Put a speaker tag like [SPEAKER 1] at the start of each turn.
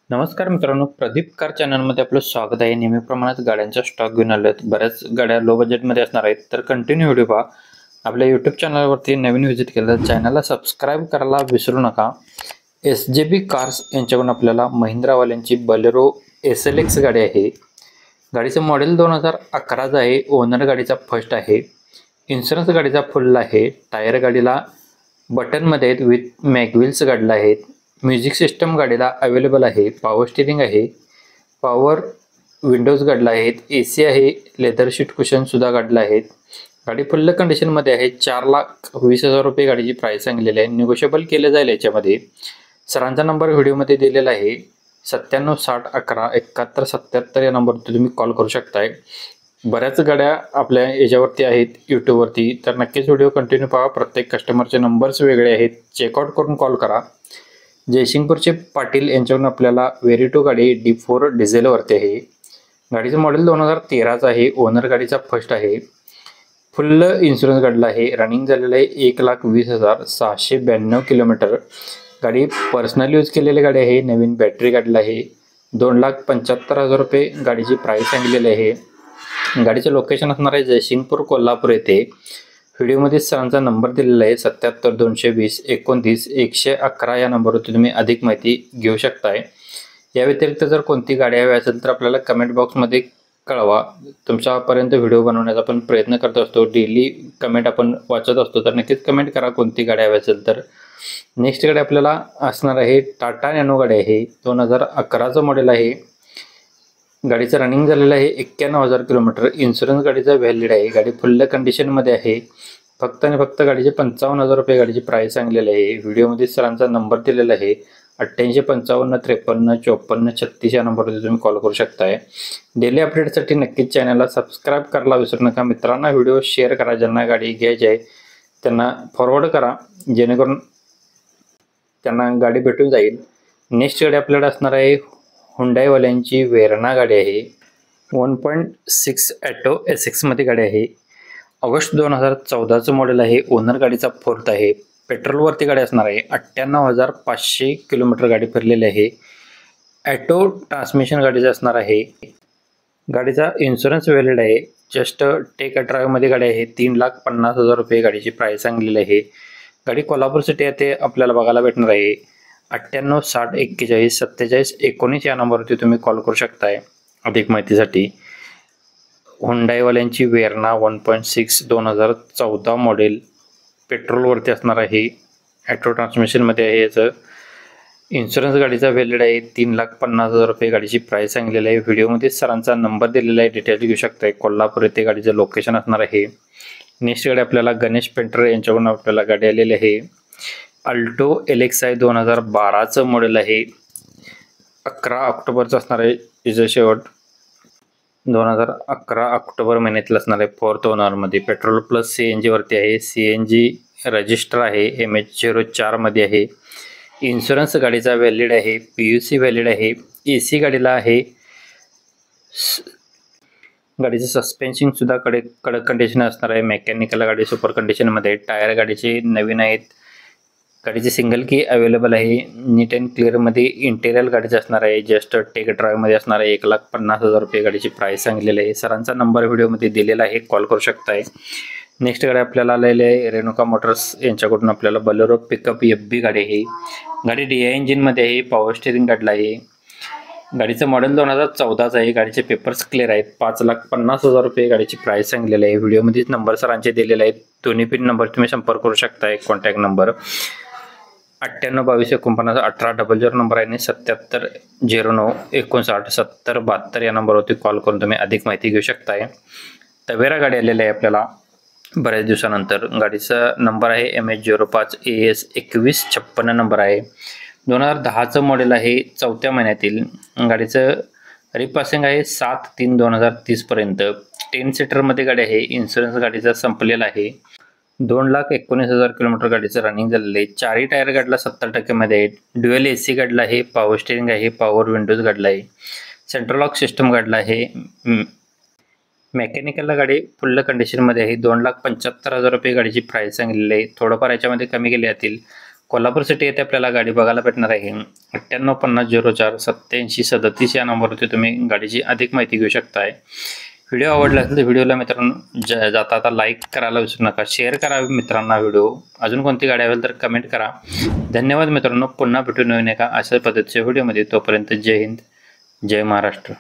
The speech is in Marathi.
[SPEAKER 1] नमस्कार मित्रांनो, प्रदीप कार चॅनलमध्ये आपलं स्वागत आहे. नेहमीप्रमाणेच गाड्यांचा स्टॉक घेऊन आलो आहेत. बऱ्याच गाड्या लो बजेटमध्ये असणार आहेत, तर कंटिन्यू व्हिडिओ पहा. आपल्या यूट्यूब चॅनलवरती नवीन व्हिजिट केलं तर चॅनलला सबस्क्राईब करायला विसरू नका. SJB कार्स यांच्याकडून आपल्याला महिंद्रावाल्यांची बलेरो SLX गाडी आहे. गाडीचं मॉडेल 2011चं आहे. ओनर गाडीचा फर्स्ट आहे. इन्शुरन्स गाडीचा फुल आहे. टायर गाडीला बटनमध्ये आहेत, विथ मॅगविल्स गाडीला आहेत. म्युझिक सिस्टम गाडीला अवेलेबल आहे. पॉवर स्टिअरिंग आहे. पॉवर विंडोज गाडीला आहेत. AC आहे. लेदर शीट कुशनसुद्धा गाडीला आहेत. गाडी फुल्ल कंडिशनमध्ये आहे. 4,20,000 रुपये गाडीची प्राईस सांगलेली आहे. निगोशिएबल केलं जाईल याच्यामध्ये. सरांचा नंबर व्हिडिओमध्ये दिलेला आहे. 97111177 या नंबरवरती तुम्ही कॉल करू शकताय. बऱ्याच गाड्या आपल्या याच्यावरती आहेत यूट्यूबवरती, तर नक्कीच व्हिडिओ कंटिन्यू पहा. प्रत्येक कस्टमरचे नंबर्स वेगळे आहेत. चेकआउट करून कॉल करा. जयसिंगपूरचे पाटील यांच्याकडून आपल्याला वेरिटो गाडी D4 डिझेलवरती आहे. गाडीचं मॉडेल 2013चं आहे. ओनर गाडीचा फर्स्ट आहे. फुल्ल इन्शुरन्स गाडीला आहे. रनिंग झालेलं आहे 1,20,692 किलोमीटर. गाडी पर्सनल यूज केलेली गाडी आहे. नवीन बॅटरी गाडीला आहे. 2,75,000 रुपये गाडीची प्राईस सांगलेली आहे. गाडीचं लोकेशन असणार आहे जयसिंगपूर, कोल्हापूर येथे. व्हिडिओमध्ये सरांचा नंबर दिलेला आहे 77,220,29,111 या नंबरवरती तुम्ही अधिक माहिती घेऊ शकताय. या व्यतिरिक्त जर कोणती गाडी हवी असेल तर आपल्याला कमेंट बॉक्समध्ये कळवा. तुमच्यापर्यंत व्हिडिओ बनवण्याचा आपण प्रयत्न करत असतो. डेली कमेंट आपण वाचत असतो, तर नक्कीच कमेंट करा कोणती गाडी हवी असेल तर. नेक्स्ट गाडी आपल्याला असणार आहे टाटा नॅनो गाडी आहे. 2011चं मॉडेल आहे. गाडीचं रनिंग झालेलं आहे 91,000 किलोमीटर. इन्शुरन्स गाडीचा व्हॅलिड आहे. गाडी फुल्ल कंडिशनमध्ये आहे. फक्त आणि फक्त गाडीचे 55,000 रुपये गाडीची प्राईस सांगलेली आहे. व्हिडिओमध्ये सरांचा नंबर दिलेला आहे 88,55,53,54,36 या नंबरवरती तुम्ही कॉल करू शकताय. डेली अपडेटसाठी नक्कीच चॅनलला सबस्क्राईब करायला विसरू नका. मित्रांना व्हिडिओ शेअर करा. ज्यांना गाडी घ्यायची आहे त्यांना फॉरवर्ड करा, जेणेकरून त्यांना गाडी भेटून जाईल. नेक्स्ट गाडी आपल्याकडे असणार आहे हुंडाईवाल्यांची वेरणा गाडी आहे. 1.6 ॲटो SX गाडी आहे. ऑगस्ट 2014चं मॉडेल आहे. ओनर गाडीचा फोर्थ आहे. पेट्रोलवरती गाडी असणार आहे. 98,500 किलोमीटर गाडी फिरलेली आहे. ॲटो ट्रान्समिशन गाडीचं असणार आहे. गाडीचा इन्शुरन्स व्हॅलिड आहे. जस्ट टेक अ ड्राईव्हमध्ये गाडी आहे. 3,50,000 रुपये गाडीची प्राईस सांगलेली आहे. गाडी कोल्हापूर सिटी येथे आपल्याला बघायला भेटणार आहे. 98,60,41,47,19 या नंबरवरती तुम्ही कॉल करू शकताय अधिक माहितीसाठी. हुंडाईवाल्यांची वेरणा 1.6 2014 मॉडेल पेट्रोलवरती असणार आहे. ॲटो ट्रान्समिशनमध्ये आहे. याचं इन्शुरन्स गाडीचा व्हॅलिड आहे. 3,50,000 रुपये गाडीची प्राईस सांगलेली आहे. व्हिडिओमध्ये सरांचा नंबर दिलेला आहे. डिटेल्स घेऊ शकताय. कोल्हापूर येथे गाडीचं लोकेशन असणार आहे. नेक्स्ट गाडी आपल्याला गणेश पेंटर यांच्याकडून आपल्याला गाडी आलेली आहे. अल्टो LXi 2012चं मॉडेल आहे. 11 ऑक्टोबरचं असणार आहे. तिचं शेवट 2011 ऑक्टोबर महिन्यातील असणार आहे. फोर्थ ओनरमध्ये पेट्रोल प्लस CNG वरती आहे. CNG रजिस्टर आहे. MH04 मध्ये आहे. इन्शुरन्स गाडीचा व्हॅलिड आहे. PUC व्हॅलिड आहे. AC गाडीला आहे. गाडीचं सस्पेन्शनसुद्धा कडक कंडिशन असणार आहे. मेकॅनिकल गाडी सुपर कंडिशनमध्ये. टायर गाडीचे नवीन आहेत. गाडीची सिंगल की अवेलेबल आहे. नीट अँड क्लिअरमध्ये इंटेरियर गाडीचं असणार आहे. जस्ट टेक ड्राईव्हमध्ये असणार आहे. 1,50,000 रुपये गाडीची प्राईस सांगलेली आहे. सरांचा नंबर व्हिडिओमध्ये दिलेला आहे. कॉल करू शकताय. नेक्स्ट गाडी आपल्याला आलेली आहे रेणुका मोटर्स यांच्याकडून आपल्याला बलेरो पिकअप FB गाडी आहे. गाडी DI इंजिनमध्ये आहे. पॉवर स्टिअरिंग गाडीला आहे. गाडीचं मॉडेल 2014चं आहे. गाडीचे पेपर्स क्लिअर आहेत. 5,50,000 रुपये गाडीची प्राईस सांगलेली आहे. व्हिडिओमध्येच नंबर सरांचे दिलेले आहेत. दोन्ही पिन नंबर तुम्ही संपर्क करू शकताय. कॉन्टॅक्ट नंबर 98,22,49,18,00 नंबर आहे आणि 77,09,59,70,72 या नंबरवरती कॉल करून तुम्ही अधिक माहिती घेऊ शकताय. तवेरा गाडी आलेली आहे आपल्याला बऱ्याच दिवसानंतर. गाडीचा नंबर आहे MH05 AS 2156 नंबर आहे. 2010चं मॉडेल आहे. 4थ्या महिन्यातील. गाडीचं रिपासिंग आहे 7/3/2030 पर्यंत. 10 सीटरमध्ये गाडी आहे. इन्शुरन्स गाडीचा संपलेला आहे. 2,19,000 किलोमीटर गाडीचं रनिंग झालेलं आहे. 4ही टायर गाडीला 70% मध्ये आहे. ड्युअल AC गाडीला आहे. पॉवर स्टिअरिंग आहे. पॉवर विंडोज गाडीला आहे. सेंट्रल लॉक सिस्टम गाडीला आहे. मेकॅनिकलला गाडी फुल्ल कंडिशनमध्ये आहे. 2,75,000 रुपये गाडीची प्राईस सांगलेली आहे. थोडंफार याच्यामध्ये कमी केले जातील. कोल्हापूर सिटी येथे आपल्याला गाडी बघायला भेटणार आहे 9850048737 या नंबरवरती तुम्ही गाडीची अधिक माहिती घेऊ शकताय। व्हिडिओ आवडला असेल तर व्हिडिओला मित्रांनो जाता आता लाईक करायला विसरू नका, शेअर करा मित्रांना व्हिडिओ। अजून कोणती गाडी असेल तर कमेंट करा। धन्यवाद मित्रांनो, पुन्हा भेटू नवीन एका अशा पद्धतीच्या व्हिडिओमध्ये। तोपर्यंत जय हिंद, जय महाराष्ट्र।